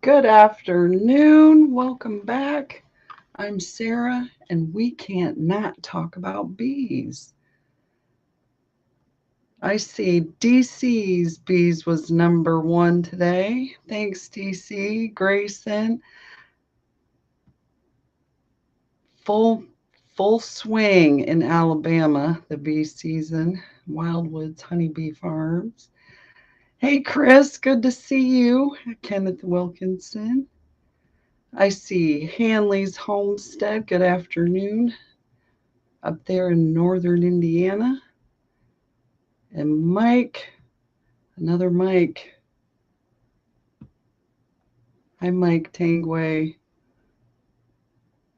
Good afternoon. Welcome back. I'm Sarah, and we can't not talk about bees. I see DC's bees was number one today. Thanks, DC. Grayson, full full swing in Alabama, the bee season. Wildwoods Honeybee Farms. Hey, Chris, good to see you. Kenneth Wilkinson. I see Hanley's Homestead. Good afternoon. Up there in northern Indiana. And Mike, another Mike. Hi, Mike Tangway.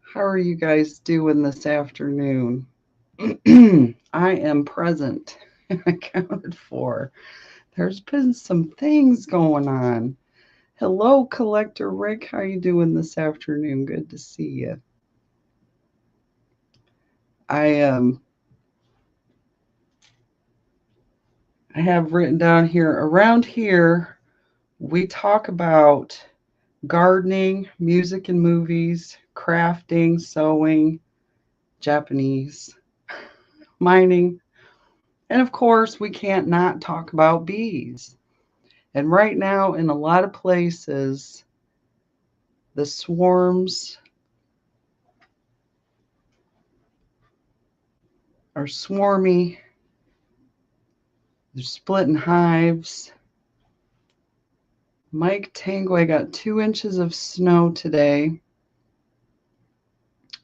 How are you guys doing this afternoon? I am present and accounted for. There's been some things going on. Hello, Collector Rick. How you doing this afternoon? Good to see you. I I have written down here around here we talk about gardening, music and movies, crafting, sewing, Japanese, mining, and of course, we can't not talk about bees. And right now, in a lot of places, the swarms are swarmy, they're splitting hives. Mike Tangway got 2 inches of snow today.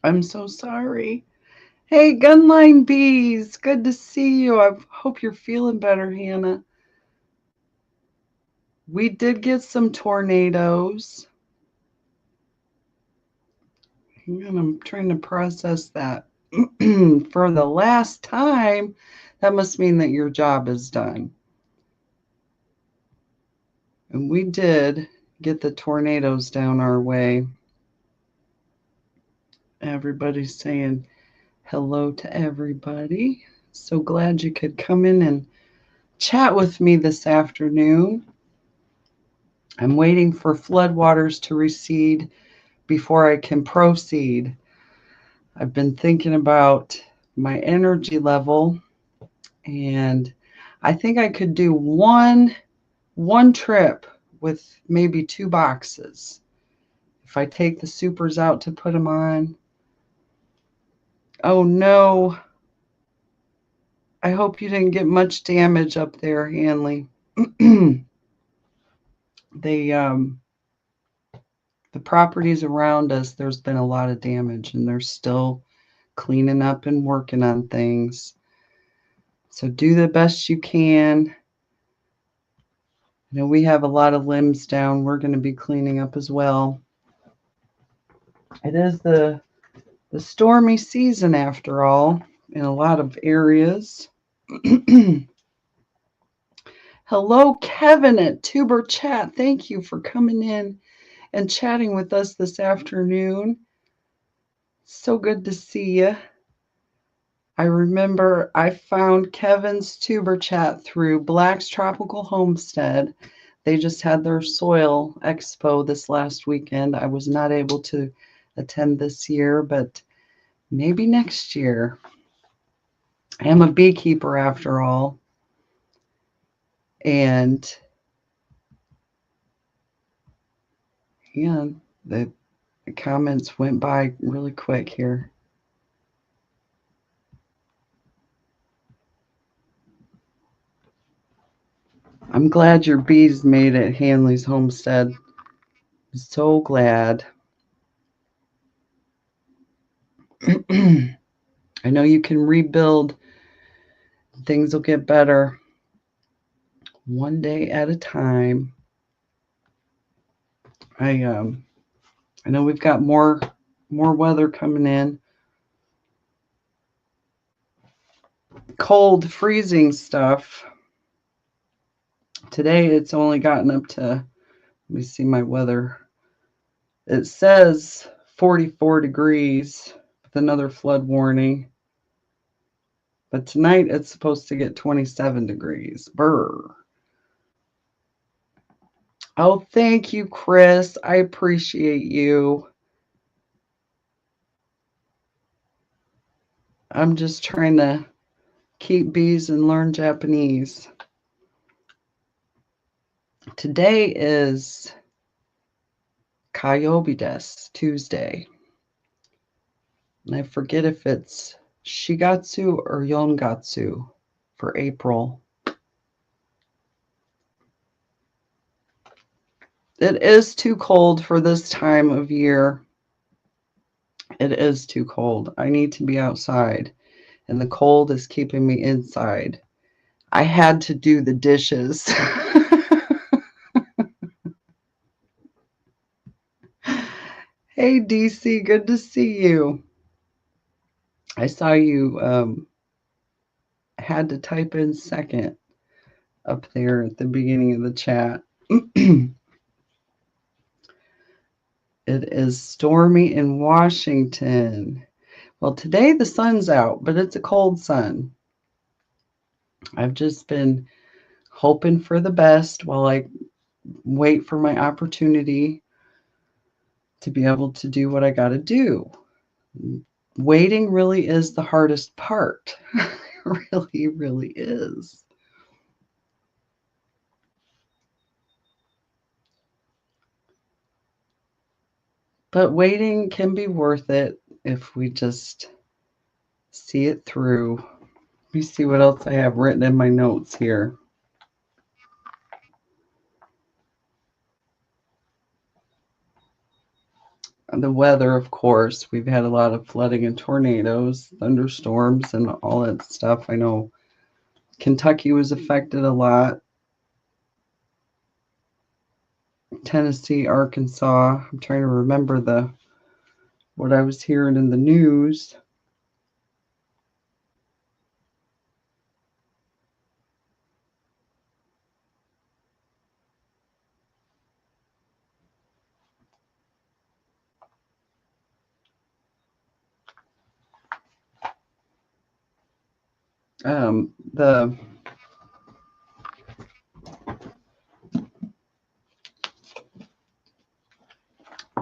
I'm so sorry. Hey, Gunline Bees, good to see you. I hope you're feeling better, Hannah. We did get some tornadoes. I'm trying to process that. For the last time, that must mean that your job is done. And we did get the tornadoes down our way. Everybody's saying hello to everybody. So glad you could come in and chat with me this afternoon. I'm waiting for floodwaters to recede before I can proceed. I've been thinking about my energy level, and I think I could do one trip with maybe 2 boxes. If I take the supers out to put them on. Oh no. I hope you didn't get much damage up there, Hanley. they the properties around us, there's been a lot of damage, and they're still cleaning up and working on things. So do the best you can. We have a lot of limbs down. We're going to be cleaning up as well. It is the stormy season after all in a lot of areas. Hello, Kevin at Tuber Chat. Thank you for coming in and chatting with us this afternoon. So good to see you. I remember I found Kevin's Tuber Chat through Black's Tropical Homestead. They just had their soil expo this last weekend. I was not able to attend this year, but maybe next year. I am a beekeeper after all. And yeah, the comments went by really quick here. I'm glad your bees made it, Hanley's Homestead. I'm so glad. I know you can rebuild. Things will get better one day at a time. I know we've got more weather coming in. Cold, freezing stuff. Today it's only gotten up to, let me see my weather. It says 44 degrees with another flood warning. But tonight it's supposed to get 27 degrees. Brr. Oh, thank you, Chris. I appreciate you. I'm just trying to keep bees and learn Japanese. Today is Kyobi desu, Tuesday. And I forget if it's Shigatsu or Yongatsu for April. It is too cold for this time of year. It is too cold. I need to be outside, and the cold is keeping me inside. I had to do the dishes. Hey, DC, good to see you. I saw you had to type in second up there at the beginning of the chat. It is stormy in Washington. Well, today the sun's out, but it's a cold sun. I've just been hoping for the best while I wait for my opportunity to be able to do what I got to do. Waiting really is the hardest part. It really, really is. But waiting can be worth it if we just see it through. Let me see what else I have written in my notes here. The weather, of course. We've had a lot of flooding and tornadoes, thunderstorms, and all that stuff. I know Kentucky was affected a lot. Tennessee, Arkansas. I'm trying to remember what I was hearing in the news.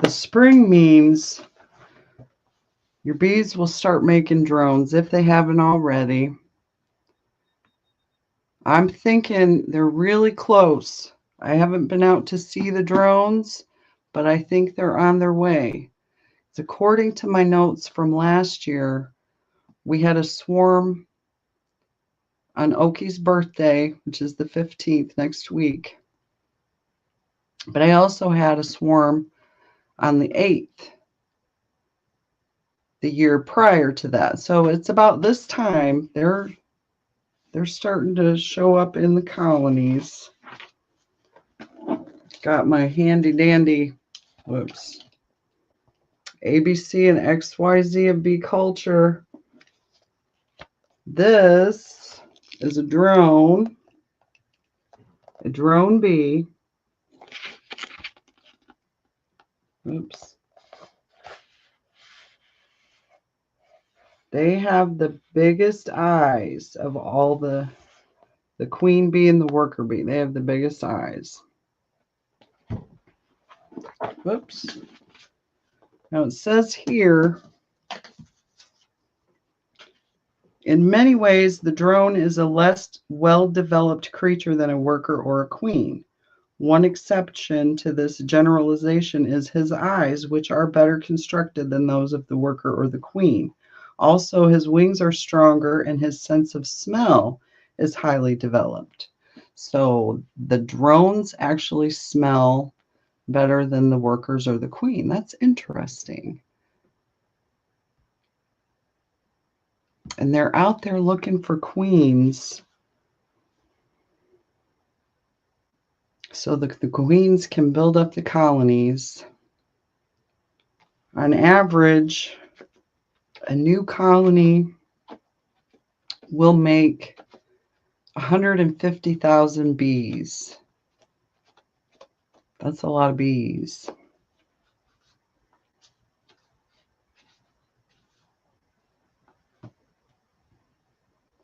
The spring means your bees will start making drones if they haven't already. I'm thinking they're really close. I haven't been out to see the drones, but I think they're on their way. It's according to my notes from last year. We had a swarm on Oki's birthday, which is the 15th next week. But I also had a swarm on the 8th, the year prior to that. So it's about this time they're starting to show up in the colonies. Got my handy dandy, whoops, ABC and XYZ of bee culture. This is a drone bee. Oops. They have the biggest eyes of all the queen bee and the worker bee. They have the biggest eyes. Whoops. Now it says here, in many ways, the drone is a less well-developed creature than a worker or a queen. One exception to this generalization is his eyes, which are better constructed than those of the worker or the queen. Also, his wings are stronger and his sense of smell is highly developed. So the drones actually smell better than the workers or the queen. That's interesting. And they're out there looking for queens so the queens can build up the colonies. On average, a new colony will make 150,000 bees. That's a lot of bees.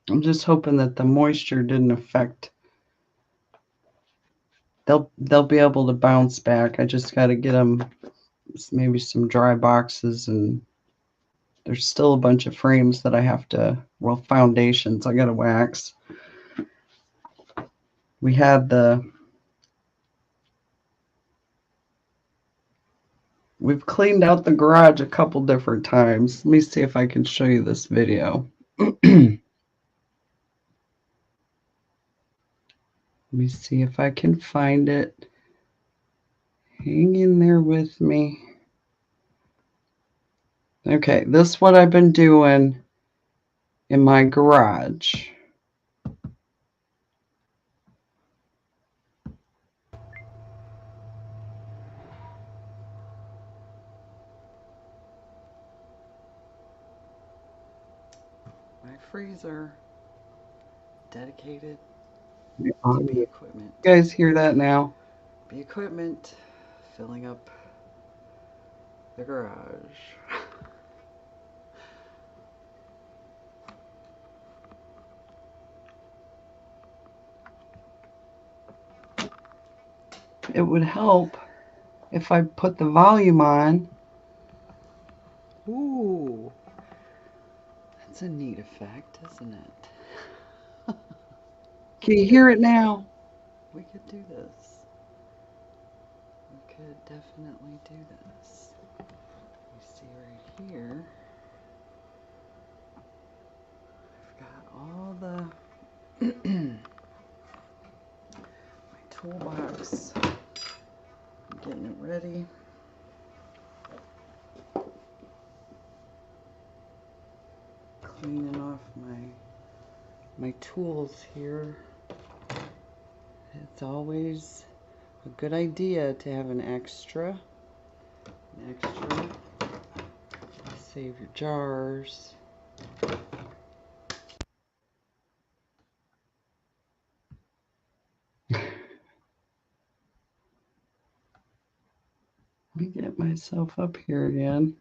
I'm just hoping that the moisture didn't affect they'll be able to bounce back. I just got to get them maybe some dry boxes, and there's still a bunch of frames that I have to, well, foundations I got to wax. We had we've cleaned out the garage a couple different times. Let me see if I can show you this video. Let me see if I can find it. Hang in there with me. Okay, this is what I've been doing in my garage. My freezer, dedicated to the equipment. You guys hear that now? The equipment filling up the garage. It would help if I put the volume on. Ooh, that's a neat effect, isn't it? Can you hear it now? We could do this. We could definitely do this. You see right here, I've got all the my toolbox. I'm getting it ready. Cleaning off my tools here. It's always a good idea to have an extra. Save your jars. Let me get myself up here again.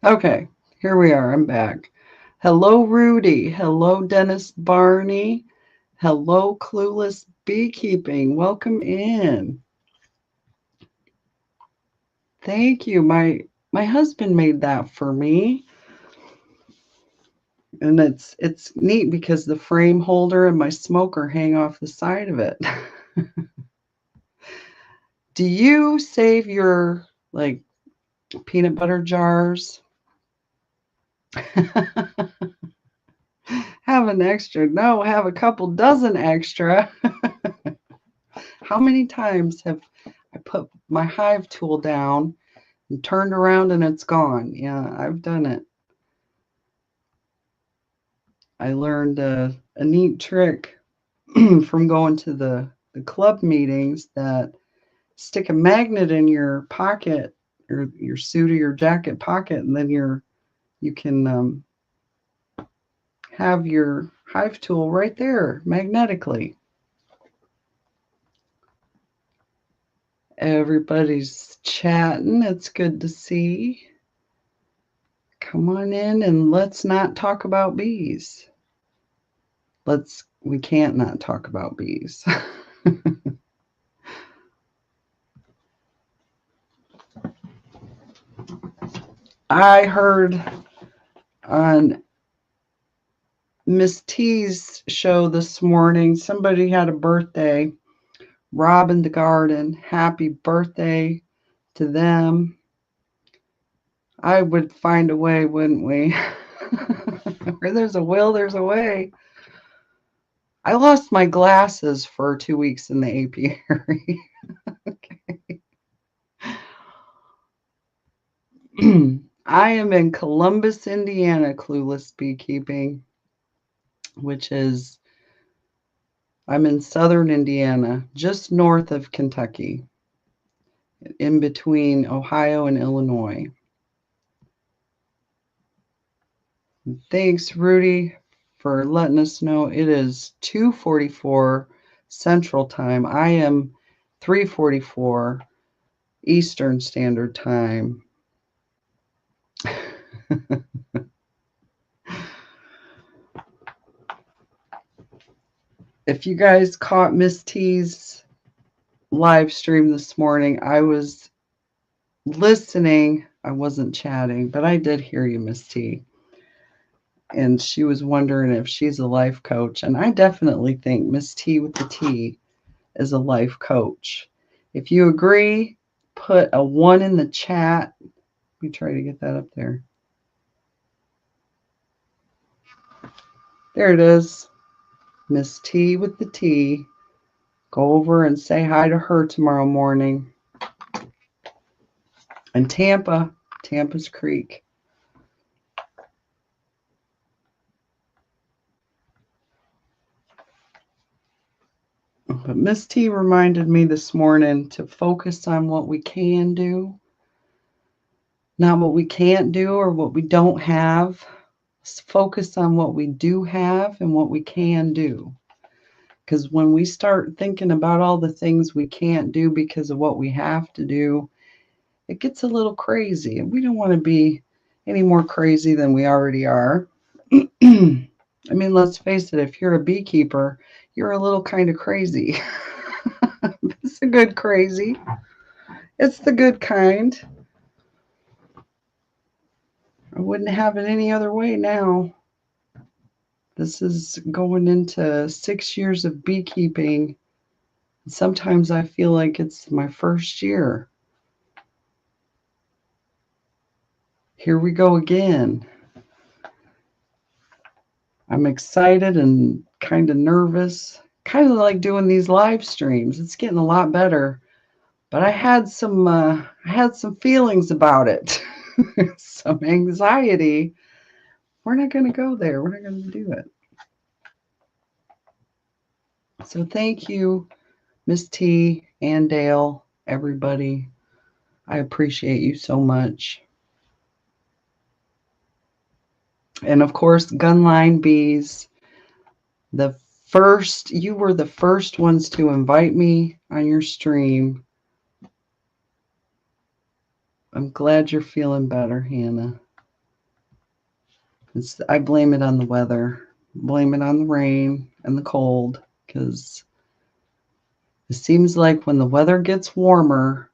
Okay, here we are. I'm back. Hello, Rudy. Hello, Dennis Barney. Hello, Clueless Beekeeping. Welcome in. Thank you. My husband made that for me. And it's neat because the frame holder and my smoker hang off the side of it. Do you save your like peanut butter jars? Have an extra. No, have a couple dozen extra. How many times have I put my hive tool down and turned around and it's gone? Yeah, I've done it. I learned a neat trick from going to the club meetings that stick a magnet in your pocket or your suit or your jacket pocket, and then you can have your hive tool right there magnetically. Everybody's chatting. It's good to see. Come on in and let's not talk about bees. We can't not talk about bees. I heard on Miss T's show this morning, somebody had a birthday. Robin the Garden, happy birthday to them. I would find a way, wouldn't we? Where there's a will, there's a way. I lost my glasses for 2 weeks in the apiary. Okay. I am in Columbus, Indiana, Clueless Beekeeping, which is, I'm in southern Indiana, just north of Kentucky, in between Ohio and Illinois. Thanks, Rudy, for letting us know. It is 2:44 Central Time. I am 3:44 Eastern Standard Time. If you guys caught Miss T's live stream this morning, I was listening. I wasn't chatting, but I did hear you, Miss T. And she was wondering if she's a life coach. And I definitely think Miss T with the T is a life coach. If you agree, put a 1 in the chat. Let me try to get that up there. There it is. Miss T with the T. Go over and say hi to her tomorrow morning. And Tampa's Creek. But Miss T reminded me this morning to focus on what we can do, not what we can't do or what we don't have. Focus on what we do have and what we can do. Because when we start thinking about all the things we can't do because of what we have to do, it gets a little crazy. And we don't want to be any more crazy than we already are. I mean, let's face it, if you're a beekeeper, you're a little kind of crazy. It's a good crazy. It's the good kind. I wouldn't have it any other way now. This is going into 6 years of beekeeping. Sometimes I feel like it's my first year. Here we go again. I'm excited and kind of nervous. Kind of like doing these live streams. It's getting a lot better. But I had some feelings about it. Some anxiety. We're not going to go there. We're not going to do it. So thank you, Miss T and Dale, everybody. I appreciate you so much. And of course, Gunline Bees, you were the first ones to invite me on your stream. I'm glad you're feeling better, Hannah. I blame it on the weather. Blame it on the rain and the cold, because it seems like when the weather gets warmer,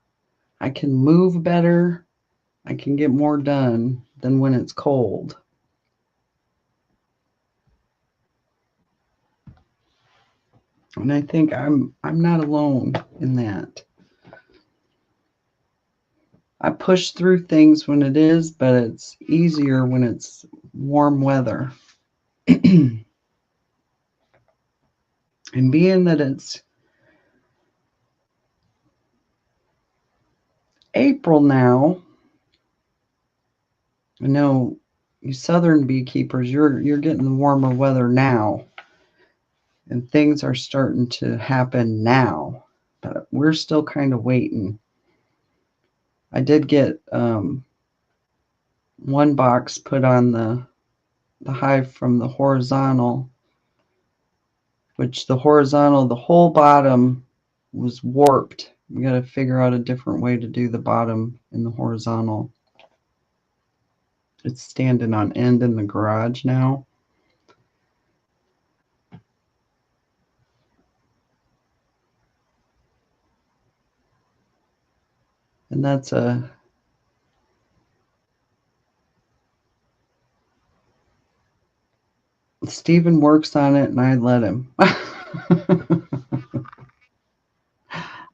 I can move better. I can get more done than when it's cold. And I think I'm not alone in that. I push through things when it is, but it's easier when it's warm weather. And being that it's April now, I know you southern beekeepers, you're getting the warmer weather now. And things are starting to happen now. But we're still kind of waiting. I did get one box put on the hive from the horizontal, which the whole bottom was warped. You got to figure out a different way to do the bottom in the horizontal. It's standing on end in the garage now. And that's Stephen works on it and I let him.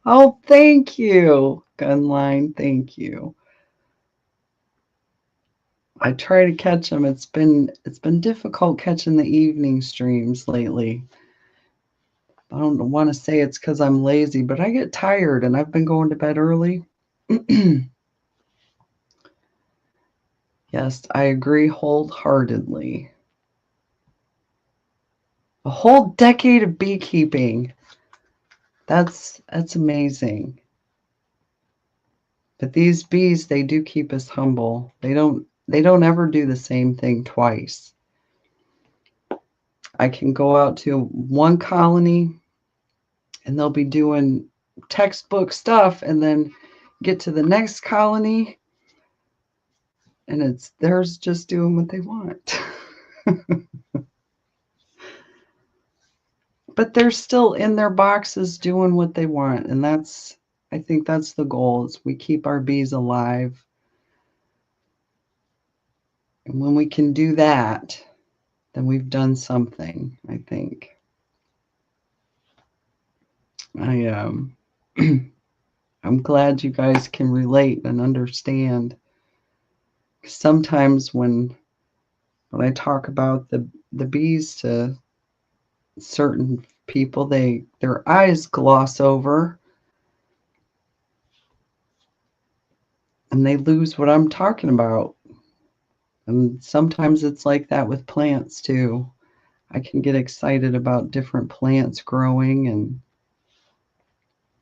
Oh, thank you, Gunline. Thank you. I try to catch them. It's been difficult catching the evening streams lately. I don't want to say it's because I'm lazy, but I get tired and I've been going to bed early. Yes, I agree wholeheartedly. A whole decade of beekeeping. That's amazing. But these bees, they do keep us humble. They don't ever do the same thing twice. I can go out to one colony and they'll be doing textbook stuff and then get to the next colony and they're just doing what they want. but they're still in their boxes doing what they want. And I think that's the goal, is we keep our bees alive. And when we can do that, then we've done something, I think. I'm glad you guys can relate and understand. Sometimes when I talk about the bees to certain people, their eyes gloss over and they lose what I'm talking about. And sometimes it's like that with plants too. I can get excited about different plants growing, and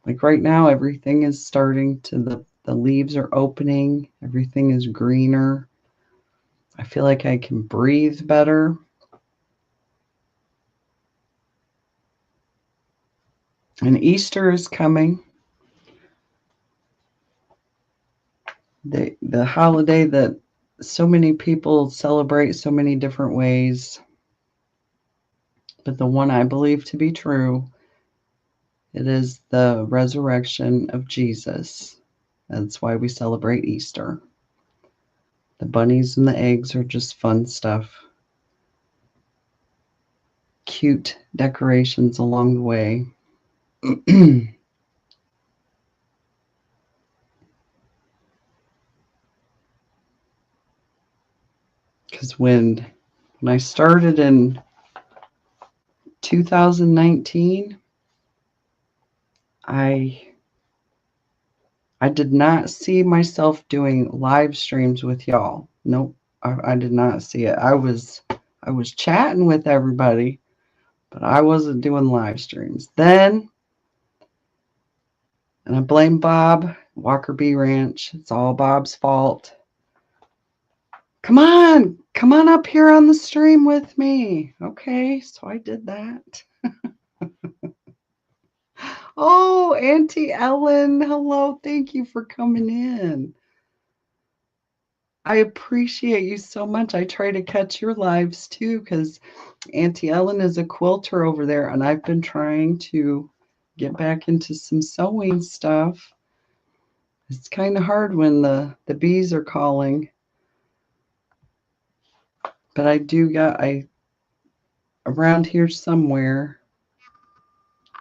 like right now everything is starting to the leaves are opening, everything is greener. I feel like I can breathe better. And Easter is coming. The holiday that so many people celebrate so many different ways. But the one I believe to be true, it is the resurrection of Jesus. That's why we celebrate Easter. The bunnies and the eggs are just fun stuff. Cute decorations along the way. Because when I started in 2019, I did not see myself doing live streams with y'all. Nope, I did not see it. I was chatting with everybody, but I wasn't doing live streams. Then, and I blame Bob, Walker Bee Ranch. It's all Bob's fault. Come on up here on the stream with me. Okay, so I did that. Oh, Auntie Ellen, hello. Thank you for coming in. I appreciate you so much. I try to catch your lives too, because Auntie Ellen is a quilter over there, and I've been trying to get back into some sewing stuff. It's kind of hard when the bees are calling. But around here somewhere,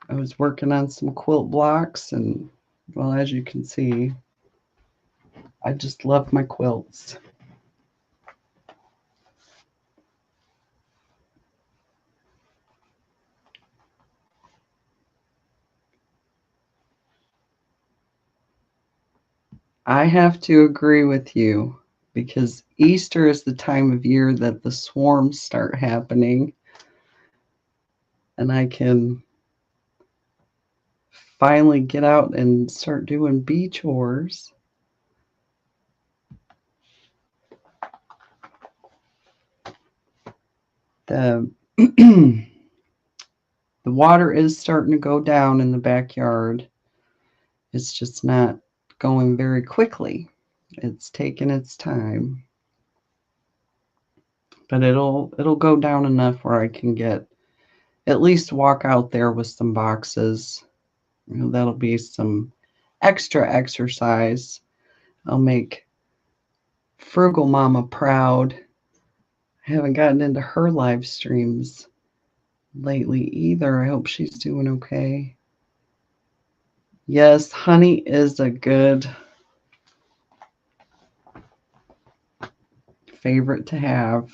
I was working on some quilt blocks, and well, as you can see, I just love my quilts. I have to agree with you, because Easter is the time of year that the swarms start happening, and I can finally get out and start doing bee chores. The the water is starting to go down in the backyard. It's just not going very quickly. It's taking its time. But it'll go down enough where I can at least walk out there with some boxes. That'll be some extra exercise. I'll make Frugal Mama proud. I haven't gotten into her live streams lately either. I hope she's doing okay. Yes, honey is a good favorite to have.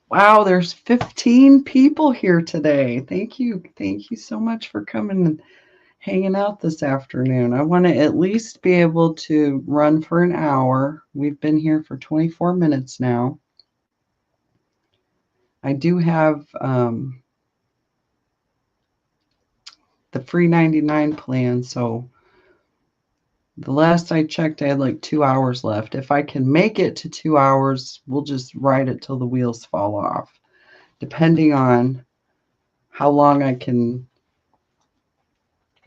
Wow, there's 15 people here today. Thank you. Thank you so much for coming and hanging out this afternoon. I want to at least be able to run for an hour. We've been here for 24 minutes now. I do have the free 99 plan, so the last I checked, I had like 2 hours left. If I can make it to 2 hours, we'll just ride it till the wheels fall off, depending on how long I can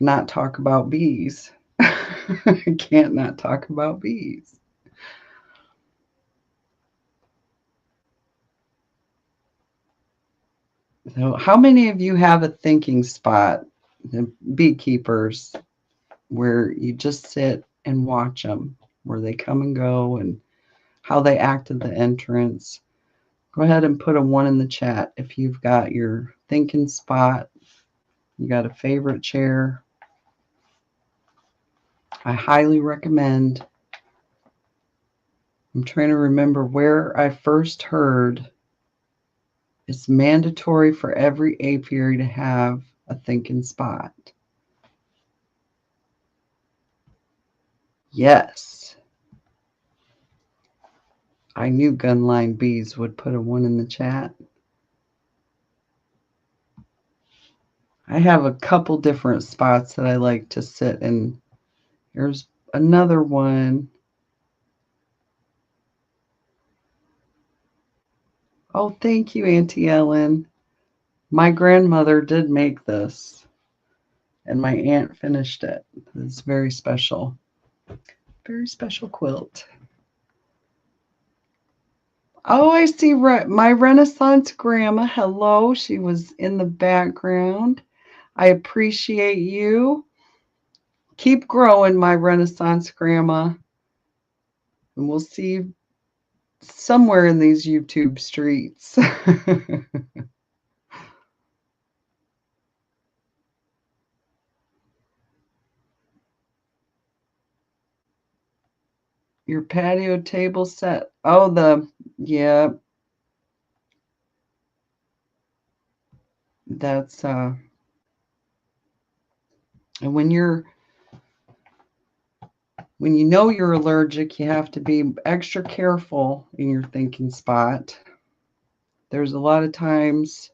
not talk about bees. I can't not talk about bees. So how many of you have a thinking spot, the beekeepers, where you just sit and watch them, where they come and go and how they act at the entrance? Go ahead and put a 1 in the chat if you've got your thinking spot, you got a favorite chair. I highly recommend. I'm trying to remember where I first heard it's mandatory for every apiary to have a thinking spot. Yes. I knew Gunline Bees would put a 1 in the chat. I have a couple different spots that I like to sit in. Here's another one. Oh, thank you, Auntie Ellen. My grandmother did make this, and my aunt finished it. It's very special. Very special quilt. Oh, I see my Renaissance grandma. Hello. She was in the background. I appreciate you. Keep growing, my Renaissance grandma. And we'll see you somewhere in these YouTube streets. Your patio table set. Oh, yeah. That's, and when you know you're allergic, you have to be extra careful in your thinking spot. There's a lot of times,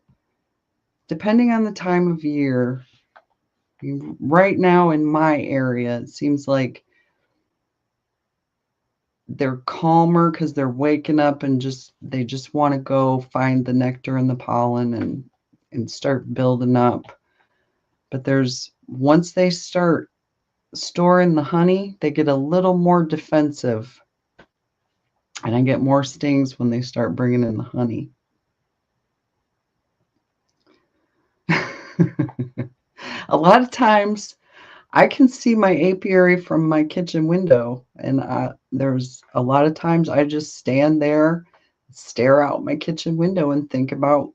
depending on the time of year, right now in my area, it seems like they're calmer because they're waking up and they just want to go find the nectar and the pollen and start building up. But once they start storing the honey, they get a little more defensive. And I get more stings when they start bringing in the honey. A lot of times I can see my apiary from my kitchen window, and there's a lot of times I just stand there, stare out my kitchen window, and think about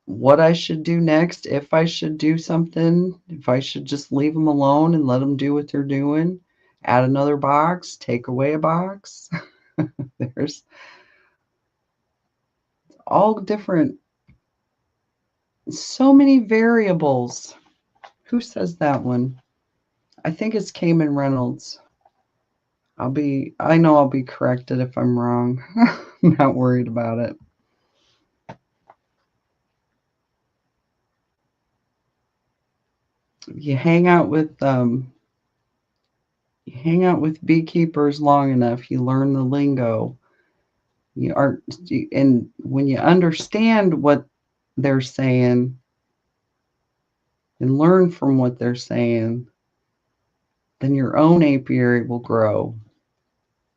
what I should do next, if I should do something, if I should just leave them alone and let them do what they're doing, add another box, take away a box. There's all different, so many variables. Who says that one? I think it's Cayman Reynolds. I know I'll be corrected if I'm wrong. I'm not worried about it. You hang out with beekeepers long enough, you learn the lingo. And when you understand what they're saying and learn from what they're saying, then your own apiary will grow.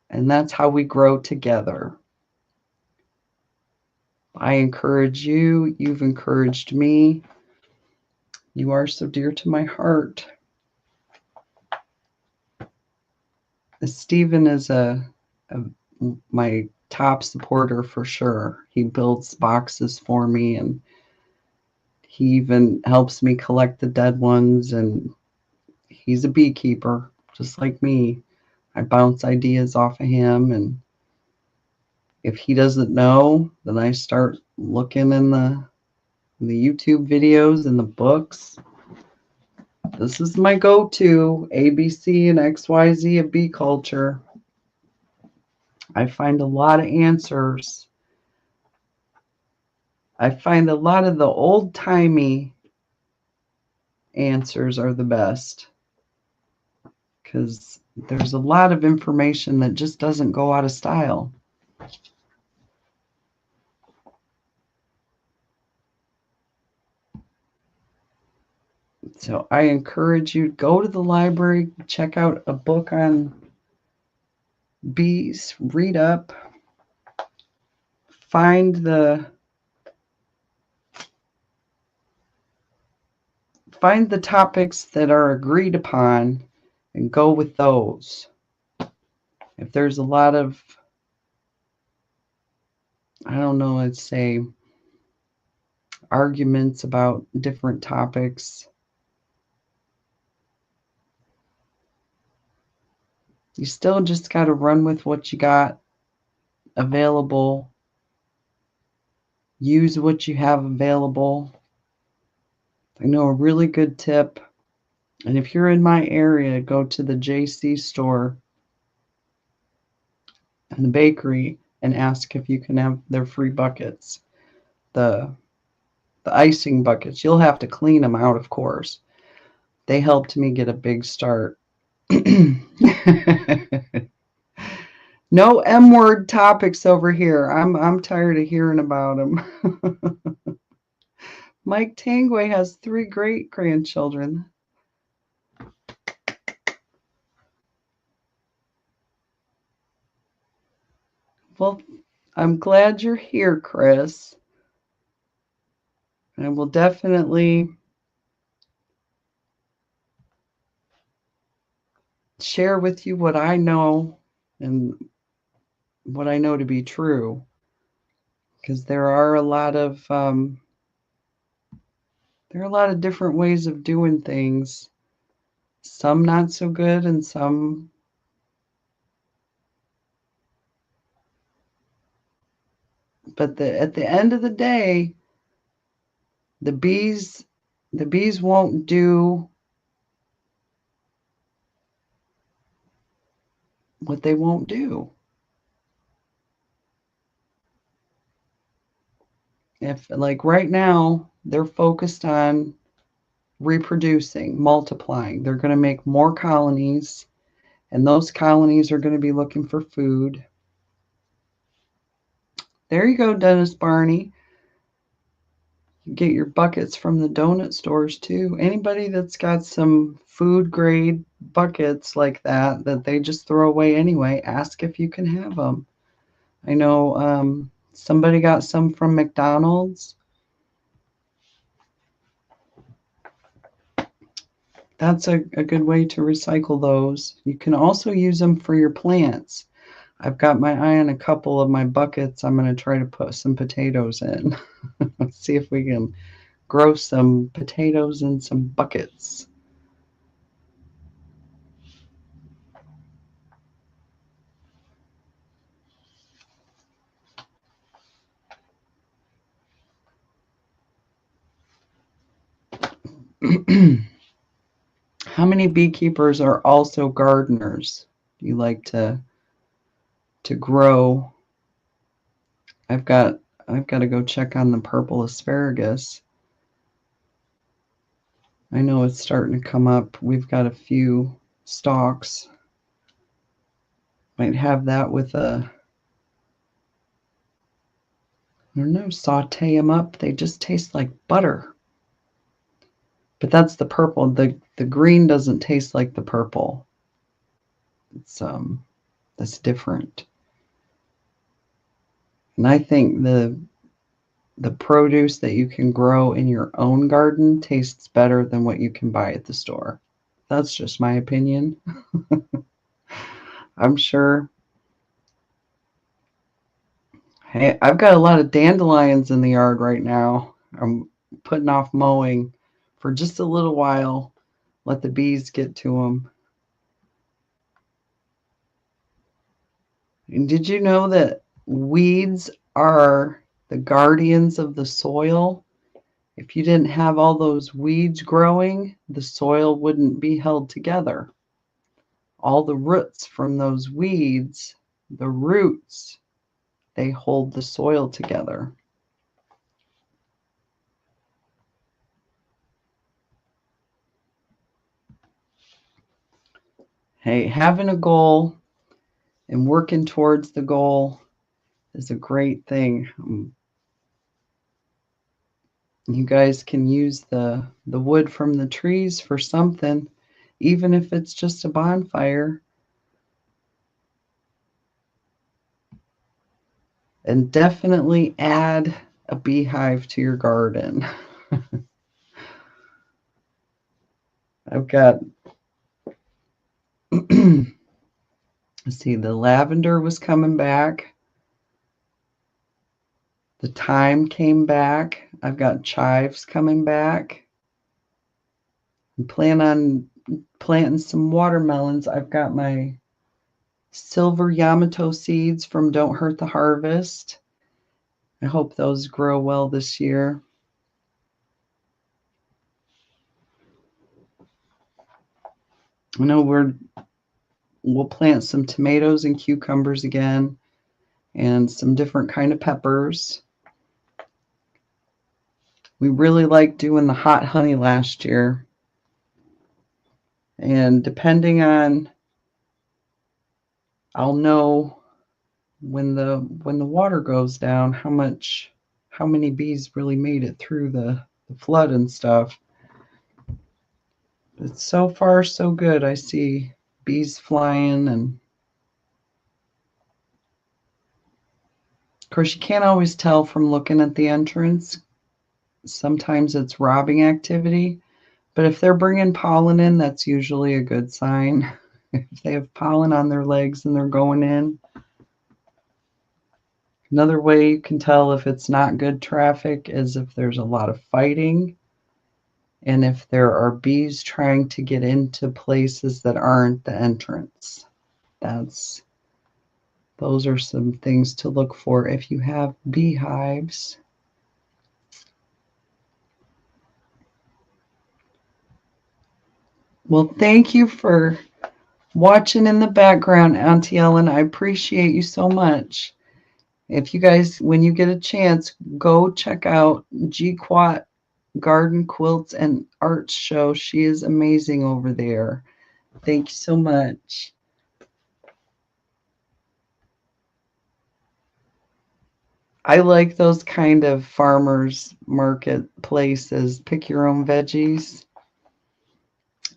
And that's how we grow together. I encourage you. You've encouraged me. You are so dear to my heart. Stephen is my top supporter for sure. He builds boxes for me, and he even helps me collect the dead ones, and he's a beekeeper just like me. I bounce ideas off of him, and if he doesn't know, then I start looking in the YouTube videos and the books. This is my go-to, ABC and XYZ of bee culture. I find a lot of answers. I find a lot of the old-timey answers are the best, because there's a lot of information that just doesn't go out of style. So I encourage you to go to the library, check out a book on bees, read up, find the find the topics that are agreed upon and go with those. If there's a lot of, I don't know, let's say, arguments about different topics, you still just got to run with what you got available. Use what you have available. I know a really good tip, and if you're in my area, go to the JC store and the bakery and ask if you can have their free buckets, the icing buckets. You'll have to clean them out, of course. They helped me get a big start. No M-word topics over here. I'm tired of hearing about them. Mike Tangway has 3 great-grandchildren. Well, I'm glad you're here, Chris. And I will definitely share with you what I know and what I know to be true. Because there are a lot of different ways of doing things. Some not so good and some but at the end of the day, the bees won't do what they won't do. If, like right now, they're focused on reproducing, multiplying. They're going to make more colonies, and those colonies are going to be looking for food. There you go, Dennis Barney. You get your buckets from the donut stores too. Anybody that's got some food grade buckets like that they just throw away anyway, ask if you can have them. I know somebody got some from McDonald's. That's a good way to recycle those. You can also use them for your plants. I've got my eye on a couple of my buckets. I'm going to try to put some potatoes in. Let's see if we can grow some potatoes in some buckets. How many beekeepers are also gardeners? Do you like to grow? I've got to go check on the purple asparagus. I know it's starting to come up. We've got a few stalks. Might have that with a, I don't know, saute them up. They just taste like butter. But that's the purple. The green doesn't taste like the purple. It's that's different. And I think the produce that you can grow in your own garden tastes better than what you can buy at the store. That's just my opinion. I'm sure. Hey, I've got a lot of dandelions in the yard right now. I'm putting off mowing for just a little while. Let the bees get to them. And did you know that weeds are the guardians of the soil? If you didn't have all those weeds growing, the soil wouldn't be held together. All the roots from those weeds, the roots, they hold the soil together. Hey, having a goal and working towards the goal is a great thing. You guys can use the wood from the trees for something, even if it's just a bonfire. And definitely add a beehive to your garden. I've got, let's see, the lavender was coming back. The thyme came back. I've got chives coming back. I plan on planting some watermelons. I've got my silver Yamato seeds from Don't Hurt the Harvest. I hope those grow well this year. I know we'll plant some tomatoes and cucumbers again and some different kind of peppers. We really liked doing the hot honey last year. And depending on, I'll know when the water goes down how many bees really made it through the flood and stuff. But so far so good. I see bees flying, and of course you can't always tell from looking at the entrance. Sometimes it's robbing activity, but if they're bringing pollen in, that's usually a good sign. If they have pollen on their legs and they're going in. Another way you can tell if it's not good traffic is if there's a lot of fighting and if there are bees trying to get into places that aren't the entrance. Those are some things to look for if you have beehives. Well, thank you for watching in the background, Auntie Ellen. I appreciate you so much. If you guys, when you get a chance, go check out G-Quat Garden Quilts and Art Show. She is amazing over there. Thank you so much. I like those kind of farmers market places. Pick your own veggies.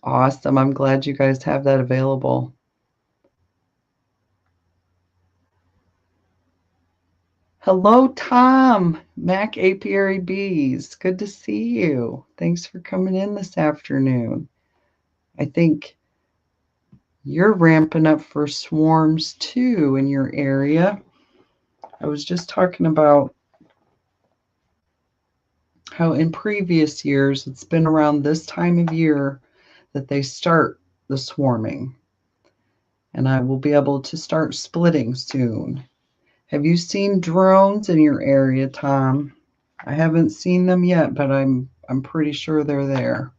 Awesome. I'm glad you guys have that available. Hello, Tom. Mac Apiary Bees. Good to see you. Thanks for coming in this afternoon. I think you're ramping up for swarms too in your area. I was just talking about how in previous years it's been around this time of year that they start the swarming. And I will be able to start splitting soon. Have you seen drones in your area, Tom? I haven't seen them yet, but I'm pretty sure they're there.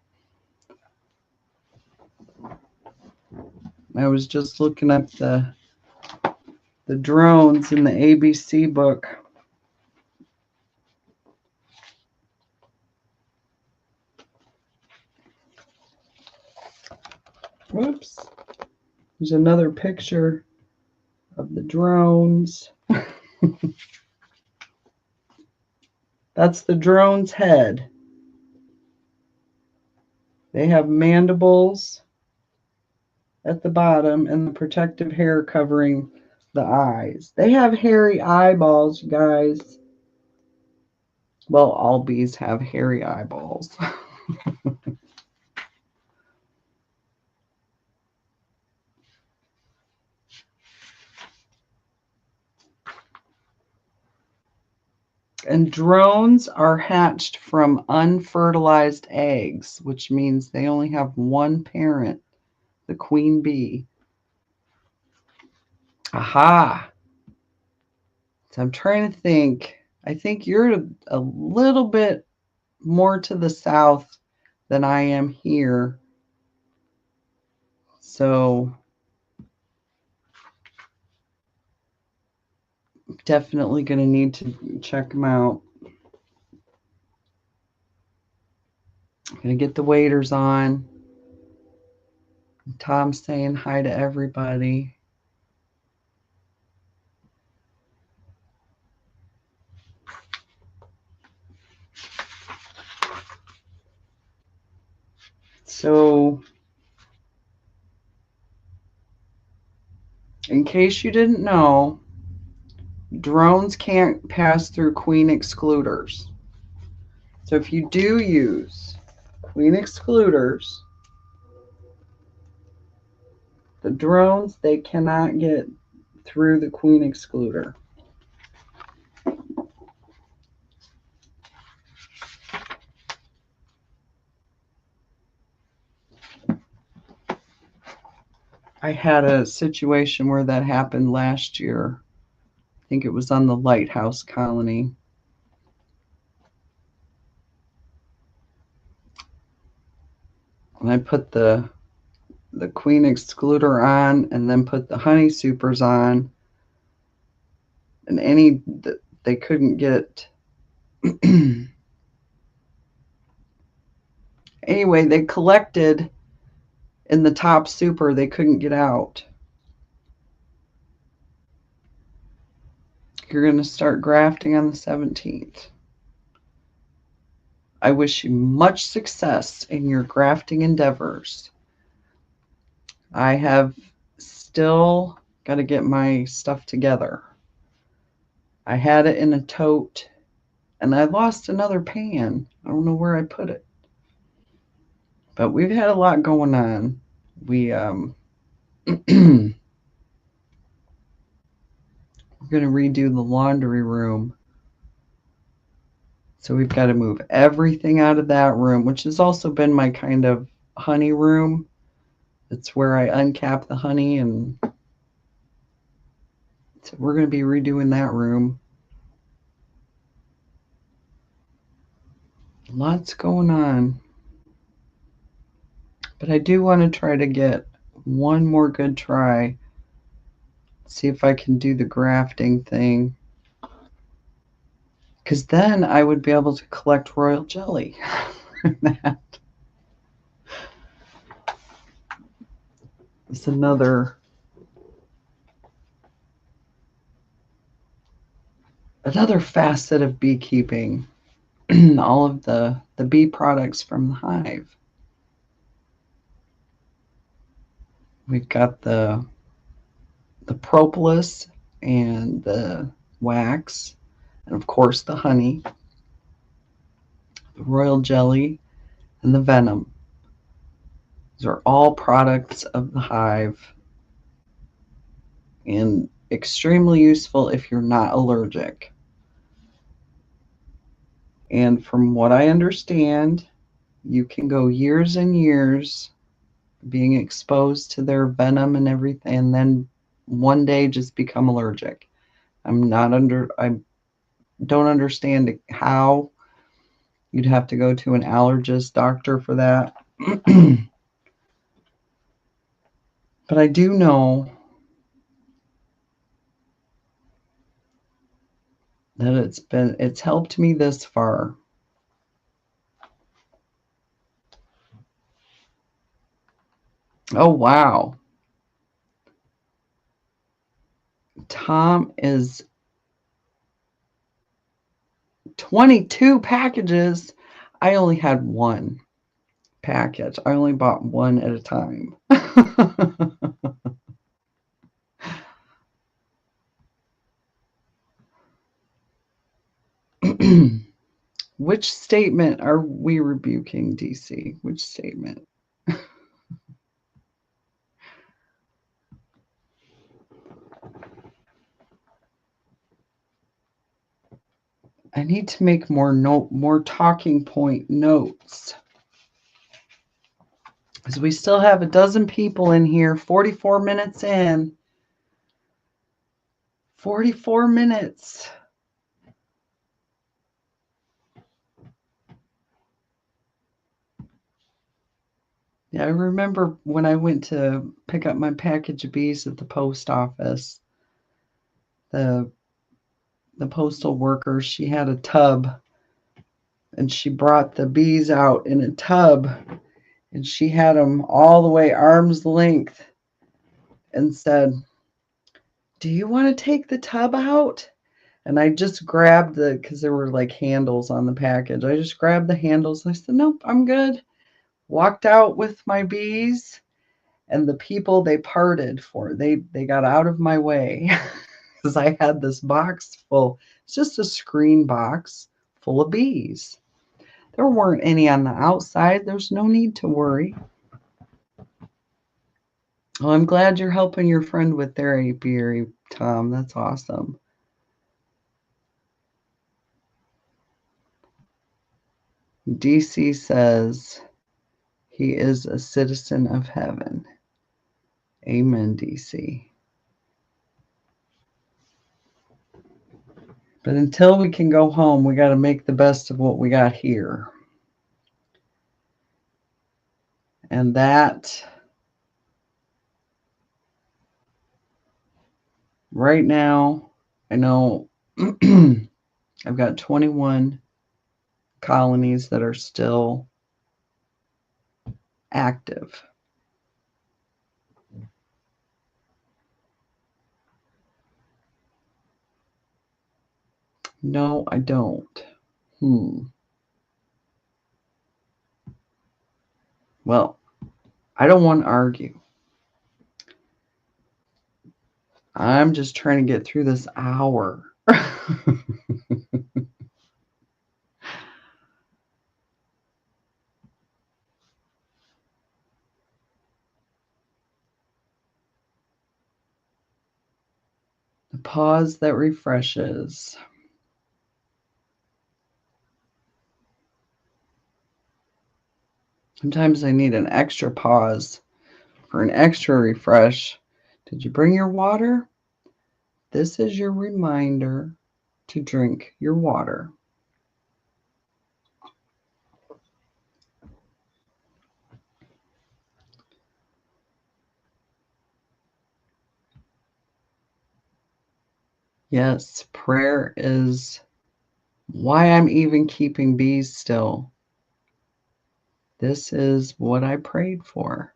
I was just looking up the drones in the ABC book. Whoops. There's another picture of the drones. That's the drone's head. They have mandibles at the bottom and the protective hair covering the eyes. They have hairy eyeballs, you guys. Well, all bees have hairy eyeballs. And drones are hatched from unfertilized eggs, which means they only have one parent, the queen bee. Aha! So I'm trying to think. I think you're a little bit more to the south than I am here. So definitely going to need to check them out. I'm going to get the waders on. Tom's saying hi to everybody. So, in case you didn't know, drones can't pass through queen excluders. So if you do use queen excluders, The drones, they cannot get through the queen excluder. I had a situation where that happened last year. I think it was on the Lighthouse Colony. And I put the queen excluder on and then put the honey supers on. And they couldn't get anyway, they collected in the top super, they couldn't get out. You're going to start grafting on the 17th. I wish you much success in your grafting endeavors. I have still got to get my stuff together. I had it in a tote and I lost another pan. I don't know where I put it. But we've had a lot going on. We're going to redo the laundry room. So we've got to move everything out of that room, which has also been my kind of honey room. It's where I uncap the honey, and so we're going to be redoing that room. Lots going on. But I do want to try to get one more good try. See if I can do the grafting thing. Because then I would be able to collect royal jelly. It's another facet of beekeeping. All of the bee products from the hive. We've got the propolis and the wax, and of course the honey, the royal jelly, and the venom. These are all products of the hive and extremely useful if you're not allergic. And from what I understand, you can go years and years being exposed to their venom and everything, and then one day just become allergic. I don't understand how. You'd have to go to an allergist doctor for that. But I do know that it's helped me this far. Oh, wow. Tom is 22 packages. I only had one package. I only bought one at a time. Which statement are we rebuking, DC? Which statement? I need to make more talking point notes. Because we still have a dozen people in here, 44 minutes in. 44 minutes. Yeah, I remember when I went to pick up my package of bees at the post office, the postal worker, she had a tub, and she brought the bees out in a tub, and she had them all the way arm's length and said, "Do you want to take the tub out?" And I just grabbed because there were like handles on the package. I just grabbed the handles. And I said, "Nope, I'm good." Walked out with my bees, and the people, they parted for, they got out of my way because I had this box full. It's just a screen box full of bees. There weren't any on the outside. There's no need to worry. Well, I'm glad you're helping your friend with their apiary, Tom. That's awesome. DC says he is a citizen of heaven. Amen, DC. But until we can go home, we got to make the best of what we got here. And that, right now, I know I've got 21 colonies that are still active. No, I don't. Well, I don't want to argue. I'm just trying to get through this hour. The pause that refreshes. Sometimes I need an extra pause for an extra refresh. Did you bring your water? This is your reminder to drink your water. Yes, prayer is why I'm even keeping bees still. This is what I prayed for.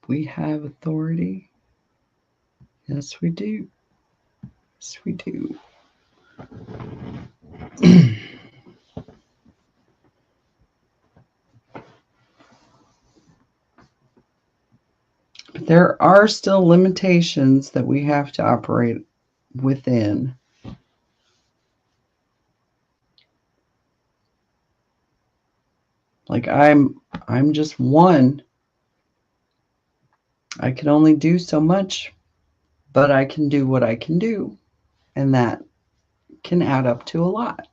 We have authority. Yes, we do. Yes, we do. But there are still limitations that we have to operate within. Like I'm just one. I can only do so much, but I can do what I can do. And that can add up to a lot.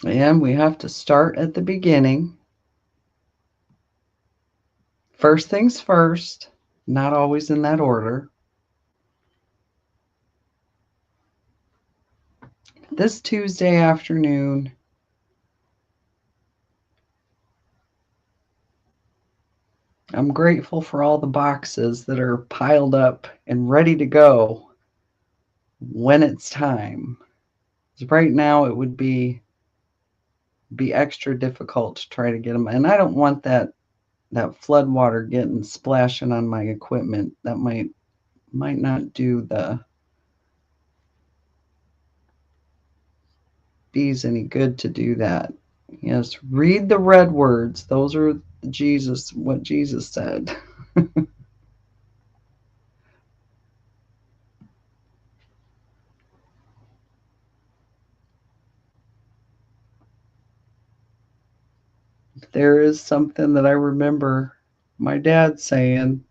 And we have to start at the beginning. First things first, not always in that order. This Tuesday afternoon, I'm grateful for all the boxes that are piled up and ready to go when it's time. Right now, it would be extra difficult to try to get them. And I don't want that flood water getting splashing on my equipment. That might not do the bees any good to do that. Yes, read the red words. Those are what Jesus said. There is something that I remember my dad saying.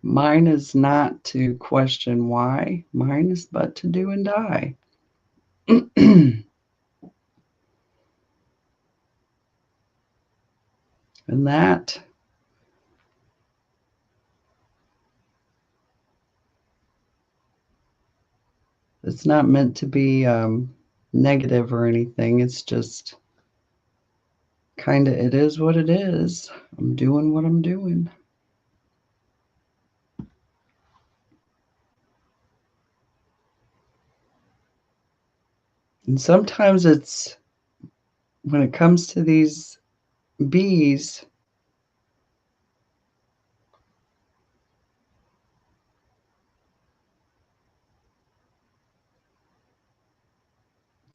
Mine is not to question why. Mine is but to do and die. And that it's not meant to be negative or anything. It's just kind of, it is what it is. I'm doing what I'm doing. And sometimes it's, when it comes to these bees,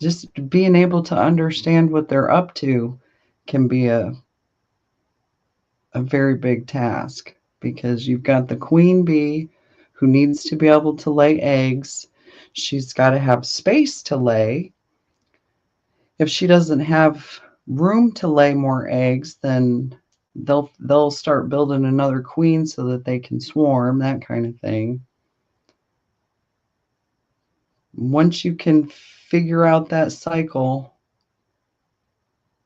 just being able to understand what they're up to can be a very big task, because you've got the queen bee who needs to be able to lay eggs. She's got to have space to lay. If she doesn't have room to lay more eggs, then they'll start building another queen so that they can swarm, that kind of thing. Once you can figure out that cycle,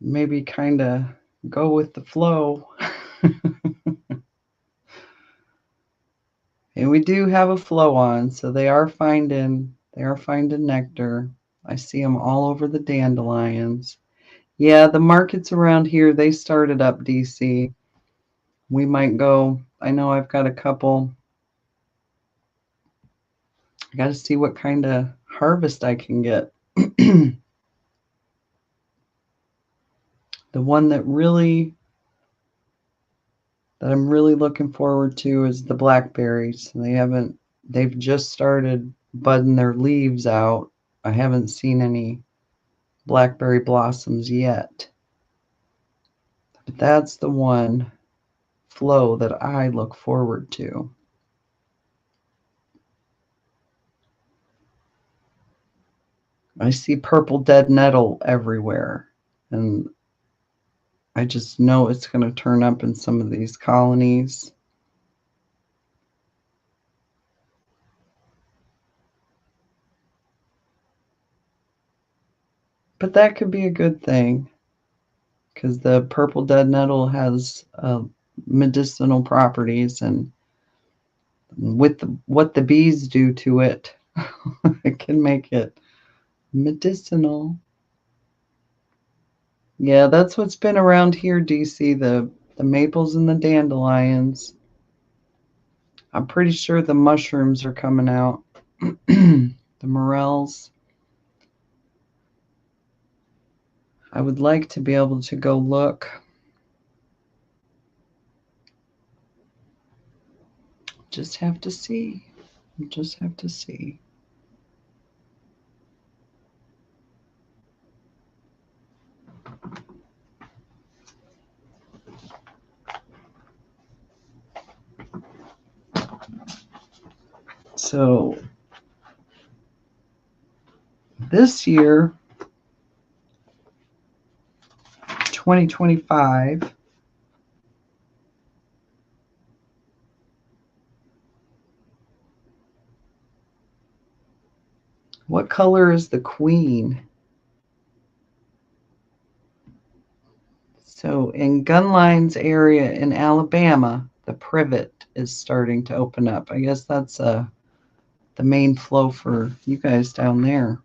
maybe kind of go with the flow. And we do have a flow on, so they are finding nectar. I see them all over the dandelions. Yeah, the markets around here, they started up, DC. We might go. I know I've got a couple. I got to see what kind of harvest I can get. The one that I'm really looking forward to is the blackberries. They've just started budding their leaves out. I haven't seen any blackberry blossoms yet. But that's the one flow that I look forward to. I see purple dead nettle everywhere, and I just know it's going to turn up in some of these colonies. But that could be a good thing, because the purple dead nettle has medicinal properties, and with what the bees do to it, it can make it medicinal. Yeah, that's what's been around here, DC, the maples and the dandelions. I'm pretty sure the mushrooms are coming out. The morels. I would like to be able to go look. Just have to see. Just have to see. So this year, 2025, what color is the queen? So in Gunline's area in Alabama, the privet is starting to open up. I guess that's the main flow for you guys down there,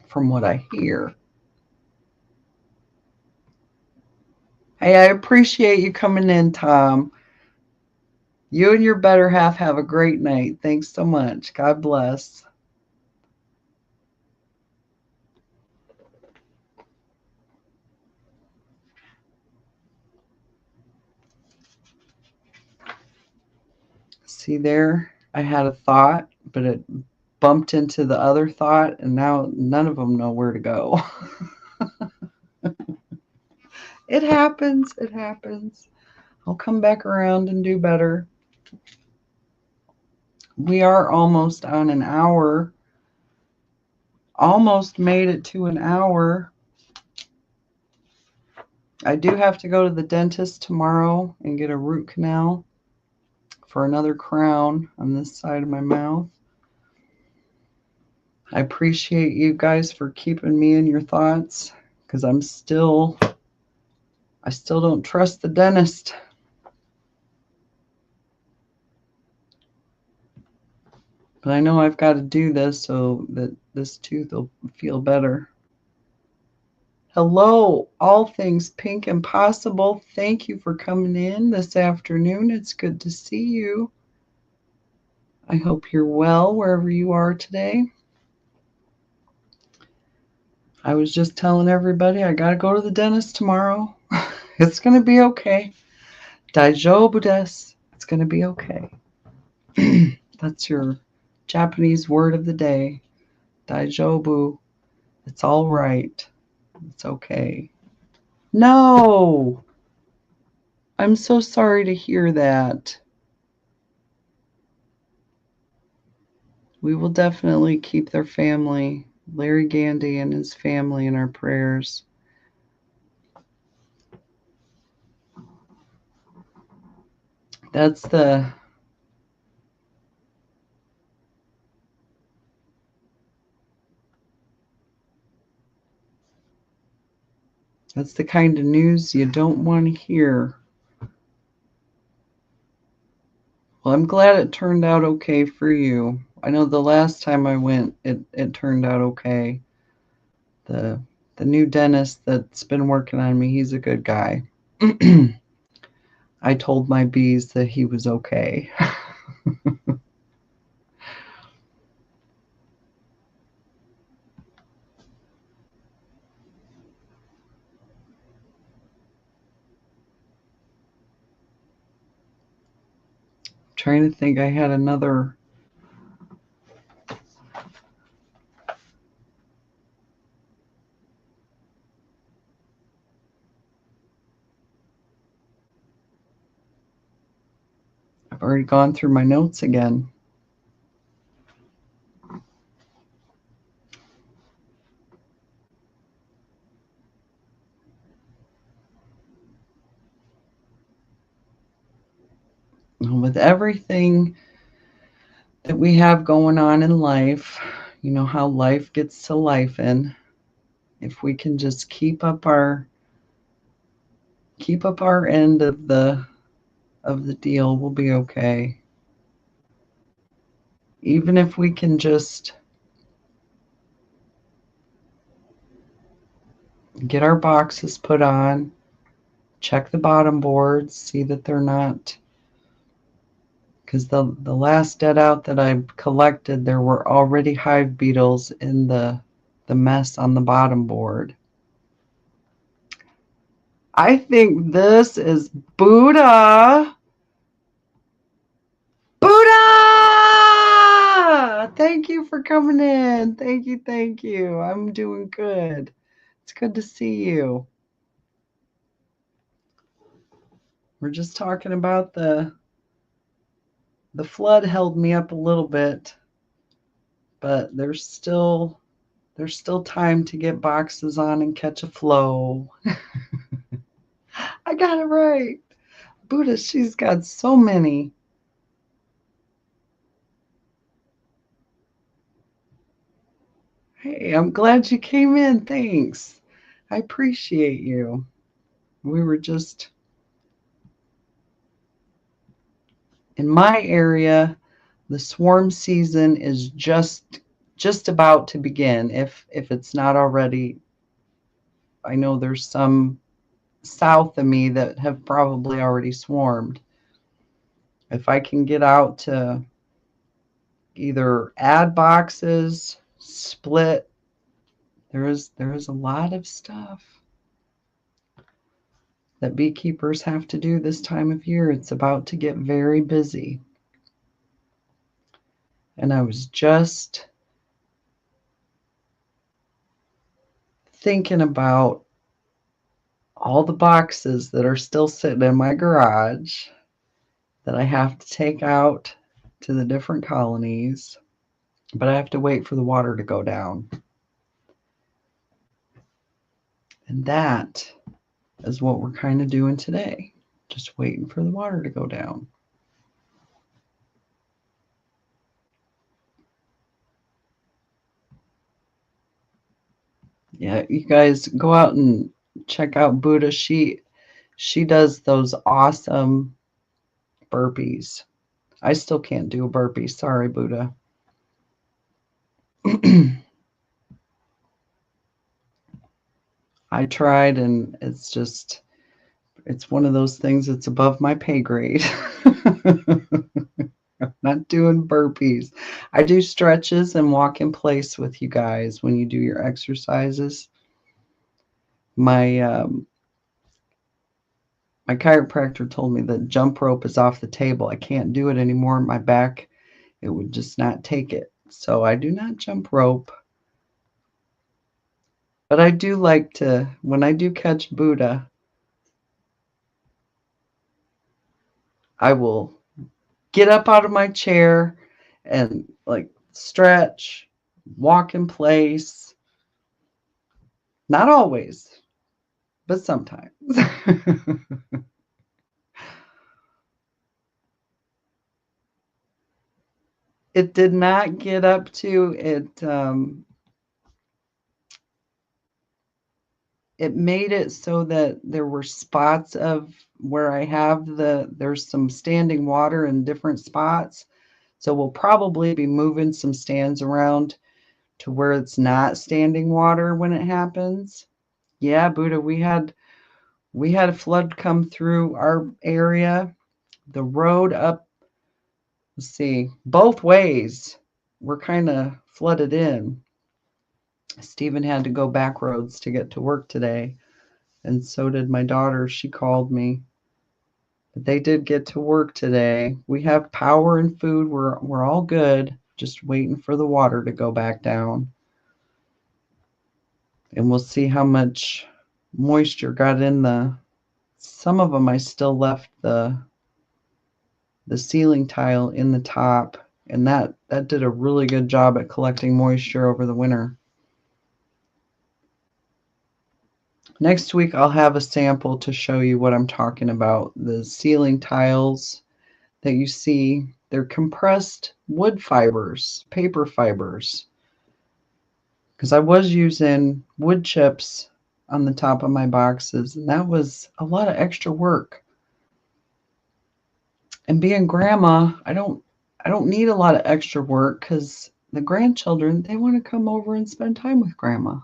from what I hear. Hey, I appreciate you coming in, Tom. You and your better half have a great night. Thanks so much. God bless. See there? I had a thought, but it bumped into the other thought, and now none of them know where to go. It happens. It happens. I'll come back around and do better. We are almost on an hour. Almost made it to an hour. I do have to go to the dentist tomorrow and get a root canal for another crown on this side of my mouth. I appreciate you guys for keeping me in your thoughts, because I still don't trust the dentist. But I know I've got to do this so that this tooth will feel better. Hello, all things pink and possible. Thank you for coming in this afternoon. It's good to see you. I hope you're well wherever you are today. I was just telling everybody I got to go to the dentist tomorrow. It's going to be okay. Daijoubu desu. It's going to be okay. That's your Japanese word of the day. Daijoubu. It's all right. It's okay. No. I'm so sorry to hear that. We will definitely keep their family, Larry Gandy and his family, in our prayers. That's the kind of news you don't want to hear. Well, I'm glad it turned out okay for you. I know the last time I went, it turned out okay. The new dentist that's been working on me, he's a good guy. I told my bees that he was okay. Trying to think, I had another. I've already gone through my notes again. With everything that we have going on in life, you know how life gets to life, and if we can just keep up our end of the deal, we'll be okay. Even if we can just get our boxes put on, check the bottom boards, see that they're not, because the last dead out that I collected, there were already hive beetles in the mess on the bottom board. I think this is Buddha. Buddha! Thank you for coming in. Thank you, thank you. I'm doing good. It's good to see you. We're just talking about the flood held me up a little bit, but there's still time to get boxes on and catch a flow. I got it right. Buddha, she's got so many. Hey, I'm glad you came in. Thanks. I appreciate you. We were just in my area, the swarm season is just about to begin, if it's not already. I know there's some south of me that have probably already swarmed. If I can get out to either add boxes, split, there is a lot of stuff that beekeepers have to do this time of year. It's about to get very busy. And I was just thinking about all the boxes that are still sitting in my garage that I have to take out to the different colonies, but I have to wait for the water to go down. And that is what we're kind of doing today, just waiting for the water to go down. Yeah, you guys go out and check out Buddha. She does those awesome burpees. I still can't do a burpee. Sorry, Buddha. I tried, and it's one of those things that's above my pay grade. I'm not doing burpees. I do stretches and walk in place with you guys when you do your exercises. My my chiropractor told me that jump rope is off the table. I can't do it anymore. My back, it would just not take it. So I do not jump rope. But I do like to, when I do catch Buddha, I will get up out of my chair and like stretch, walk in place. Not always, but sometimes. It did not get up to it. It made it so that there were spots of where I have there's some standing water in different spots. So we'll probably be moving some stands around to where it's not standing water when it happens. Yeah, Buddha, we had a flood come through our area. The road up, let's see, both ways were kind of flooded in. Stephen had to go back roads to get to work today, and so did my daughter. She called me. But they did get to work today. We have power and food. We're all good. Just waiting for the water to go back down. And we'll see how much moisture got in some of them I still left the ceiling tile in the top, and that did a really good job at collecting moisture over the winter. Next week I'll have a sample to show you what I'm talking about. The ceiling tiles that you see, they're compressed wood fibers, paper fibers, because I was using wood chips on the top of my boxes, and that was a lot of extra work. And being grandma, I don't need a lot of extra work because the grandchildren, they want to come over and spend time with grandma.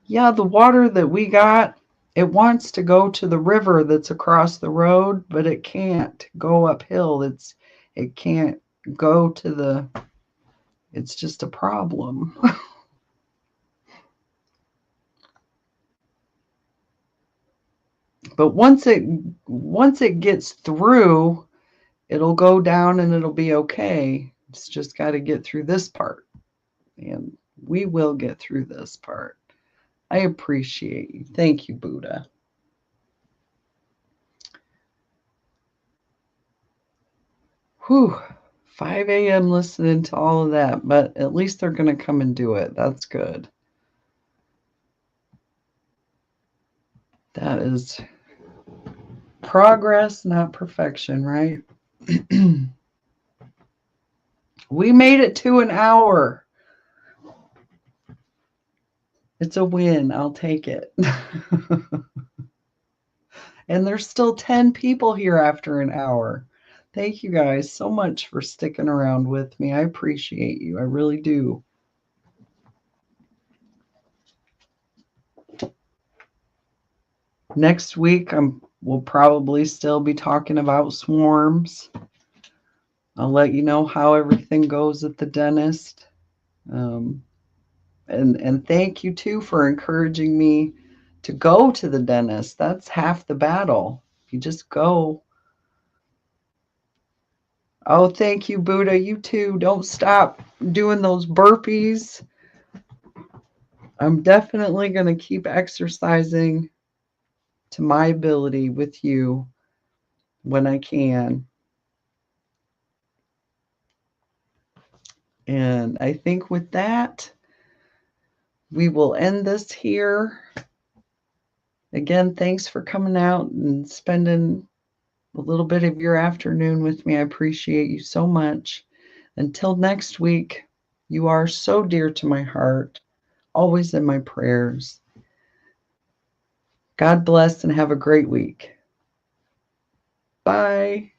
Yeah, the water that we got, it wants to go to the river that's across the road, but it can't go uphill. It can't go to it's just a problem. But once it gets through, it'll go down and it'll be okay. It's just got to get through this part. And we will get through this part. I appreciate you. Thank you, Buddha. Whew. 5 a.m. listening to all of that, but at least they're going to come and do it. That's good. That is progress, not perfection, right? We made it to an hour. It's a win. I'll take it. And there's still 10 people here after an hour. Thank you guys so much for sticking around with me. I appreciate you. I really do. Next week, we'll probably still be talking about swarms. I'll let you know how everything goes at the dentist. And thank you, too, for encouraging me to go to the dentist. That's half the battle. If you just go. Oh, thank you, Buddha. You too. Don't stop doing those burpees. I'm definitely going to keep exercising to my ability with you when I can. And I think with that, we will end this here. Again, thanks for coming out and spending a little bit of your afternoon with me. I appreciate you so much. Until next week, you are so dear to my heart, always in my prayers. God bless and have a great week. Bye.